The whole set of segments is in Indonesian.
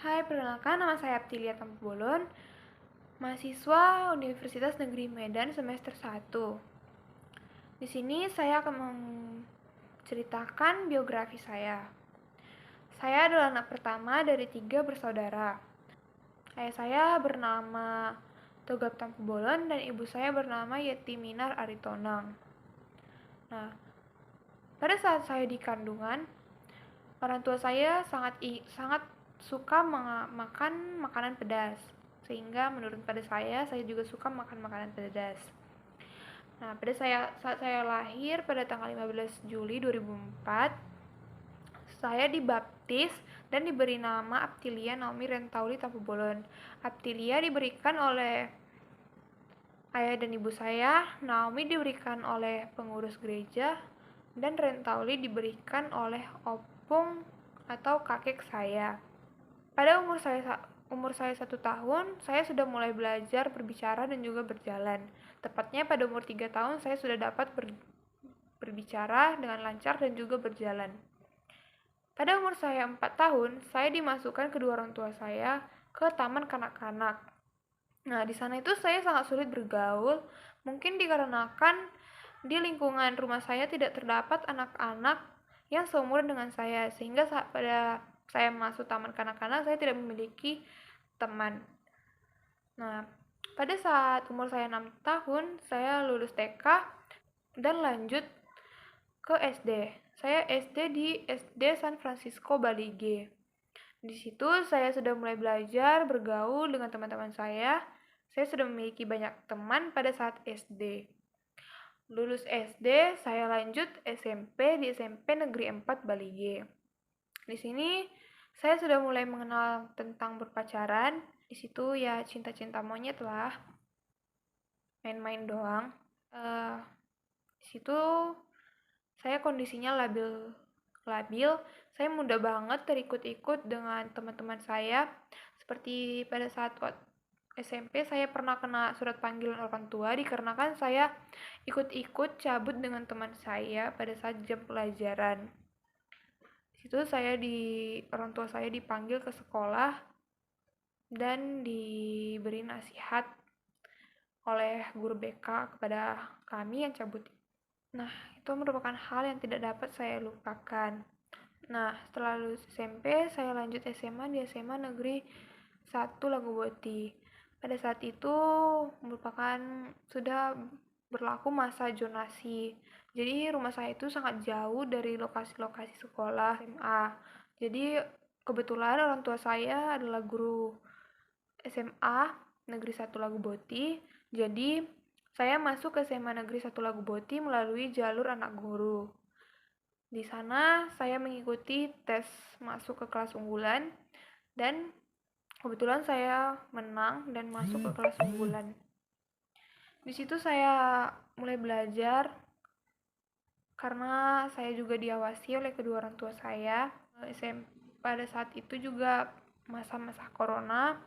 Hai, perkenalkan nama saya Aptilia Tampubolon, mahasiswa Universitas Negeri Medan semester 1. Di sini saya akan menceritakan biografi saya. Saya adalah anak pertama dari 3 bersaudara. Ayah saya bernama Togap Tampubolon dan ibu saya bernama Yetiminar Aritonang. Nah, pada saat saya di kandungan, orang tua saya sangat suka makan makanan pedas, sehingga menurut pada saya juga suka makan makanan pedas. Nah, saat saya lahir pada tanggal 15 Juli 2004, saya dibaptis dan diberi nama Aptilia Naomi Rentauli Tampubolon. Aptilia diberikan oleh ayah dan ibu saya, Naomi diberikan oleh pengurus gereja, dan Rentauli diberikan oleh opung atau kakek saya. Pada umur saya 1 tahun, saya sudah mulai belajar berbicara dan juga berjalan. Tepatnya pada umur 3 tahun, saya sudah dapat berbicara dengan lancar dan juga berjalan. Pada umur saya 4 tahun, saya dimasukkan kedua orang tua saya ke taman kanak-kanak. Nah, di sana itu saya sangat sulit bergaul, mungkin dikarenakan di lingkungan rumah saya tidak terdapat anak-anak yang seumuran dengan saya, sehingga pada saya masuk taman kanak-kanak, saya tidak memiliki teman. Nah, pada saat umur saya 6 tahun, saya lulus TK dan lanjut ke SD. Saya SD di SD San Francisco Bali G. Di situ saya sudah mulai belajar bergaul dengan teman-teman saya. Saya sudah memiliki banyak teman pada saat SD. Lulus SD, saya lanjut SMP di SMP Negeri 4 Bali G. Di sini saya sudah mulai mengenal tentang berpacaran. Di situ ya cinta-cinta monyet lah, main-main doang. Di situ saya kondisinya labil. Saya mudah banget terikut-ikut dengan teman-teman saya. Seperti pada saat SMP, saya pernah kena surat panggilan orang tua dikarenakan saya ikut-ikut cabut dengan teman saya pada saat jam pelajaran. Di situ orang tua saya dipanggil ke sekolah dan diberi nasihat oleh guru BK kepada kami yang cabut. Nah, itu merupakan hal yang tidak dapat saya lupakan. Nah, setelah lulus SMP, saya lanjut SMA di SMA Negeri 1 Lagoboti. Pada saat itu merupakan sudah berlaku masa zonasi. Jadi rumah saya itu sangat jauh dari lokasi-lokasi sekolah SMA. Jadi kebetulan orang tua saya adalah guru SMA Negeri 1 Lagoboti. Jadi saya masuk ke SMA Negeri 1 Lagoboti melalui jalur anak guru. Di sana saya mengikuti tes masuk ke kelas unggulan dan kebetulan saya menang dan masuk ke kelas unggulan. Di situ saya mulai belajar karena saya juga diawasi oleh kedua orang tua saya. Pada saat itu juga masa-masa corona,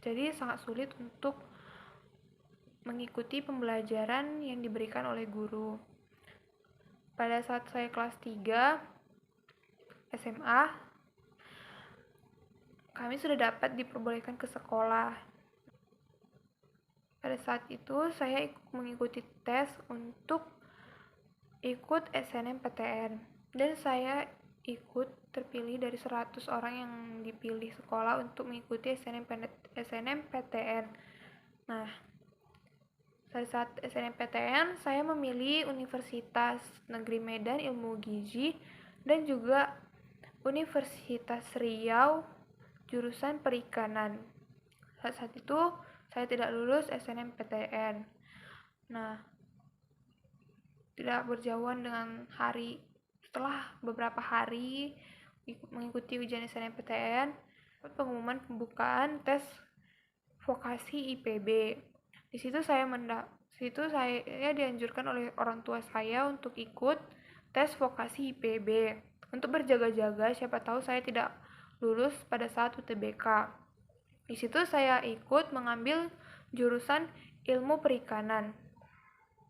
jadi sangat sulit untuk mengikuti pembelajaran yang diberikan oleh guru. Pada saat saya kelas 3 SMA, kami sudah dapat diperbolehkan ke sekolah. Pada saat itu saya mengikuti tes untuk ikut SNMPTN dan saya ikut terpilih dari 100 orang yang dipilih sekolah untuk mengikuti SNMPTN. Nah, pada saat SNMPTN, saya memilih Universitas Negeri Medan Ilmu Gizi dan juga Universitas Riau jurusan Perikanan. Saat itu, saya tidak lulus SNMPTN. Nah, tidak berjauhan dengan hari. Setelah beberapa hari mengikuti ujian SNMPTN, pengumuman pembukaan tes vokasi IPB. Di situ saya dianjurkan oleh orang tua saya untuk ikut tes vokasi IPB untuk berjaga-jaga, siapa tahu saya tidak lulus pada saat UTBK. Di situ saya ikut mengambil jurusan ilmu perikanan.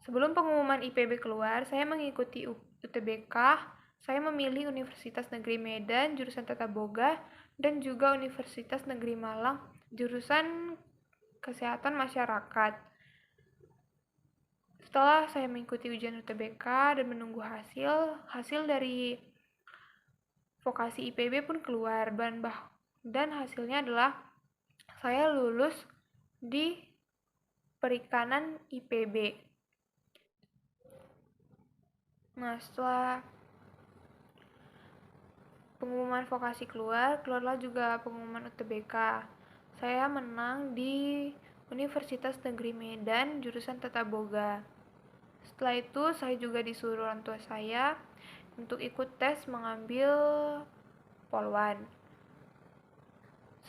Sebelum pengumuman IPB keluar, saya mengikuti UTBK. Saya memilih Universitas Negeri Medan jurusan Tata Boga dan juga Universitas Negeri Malang, jurusan Kesehatan Masyarakat. Setelah saya mengikuti ujian UTBK dan menunggu hasil dari vokasi IPB pun keluar, dan hasilnya adalah saya lulus di Perikanan IPB. Nah, setelah pengumuman vokasi keluarlah juga pengumuman UTBK. Saya menang di Universitas Negeri Medan, jurusan Tata Boga. Setelah itu, saya juga disuruh orang tua saya untuk ikut tes mengambil Polwan.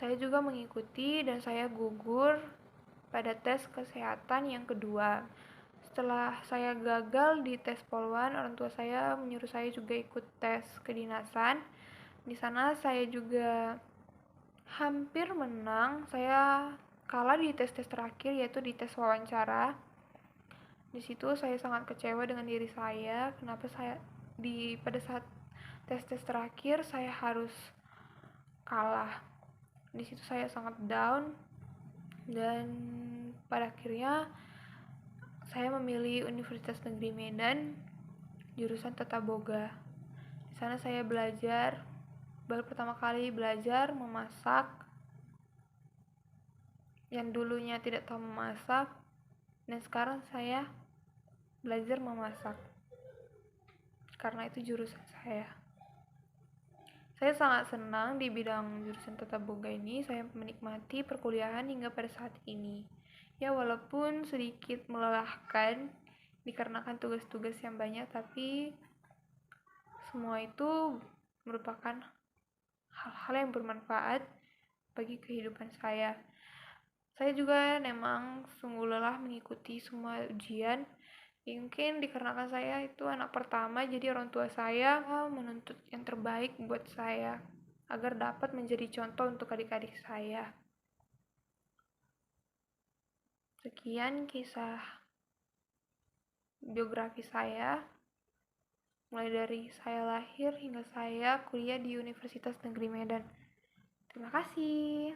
Saya juga mengikuti dan saya gugur pada tes kesehatan yang kedua. Setelah saya gagal di tes Polwan, orang tua saya menyuruh saya juga ikut tes kedinasan. Di sana saya juga hampir menang. Saya kalah di tes-tes terakhir, yaitu di tes wawancara. Di situ saya sangat kecewa dengan diri saya. Kenapa pada saat tes-tes terakhir saya harus kalah. Di situ saya sangat down, dan pada akhirnya saya memilih Universitas Negeri Medan, jurusan Tata Boga. Di sana saya baru pertama kali belajar memasak. Yang dulunya tidak tahu memasak, dan sekarang saya belajar memasak. Karena itu jurusan saya. Saya sangat senang di bidang jurusan Tata Boga ini. Saya menikmati perkuliahan hingga pada saat ini. Ya, walaupun sedikit melelahkan dikarenakan tugas-tugas yang banyak, tapi semua itu merupakan hal-hal yang bermanfaat bagi kehidupan saya. Saya juga memang sungguh lelah mengikuti semua ujian. Mungkin dikarenakan saya itu anak pertama, jadi orang tua saya menuntut yang terbaik buat saya agar dapat menjadi contoh untuk adik-adik saya. Sekian kisah biografi saya, mulai dari saya lahir hingga saya kuliah di Universitas Negeri Medan. Terima kasih.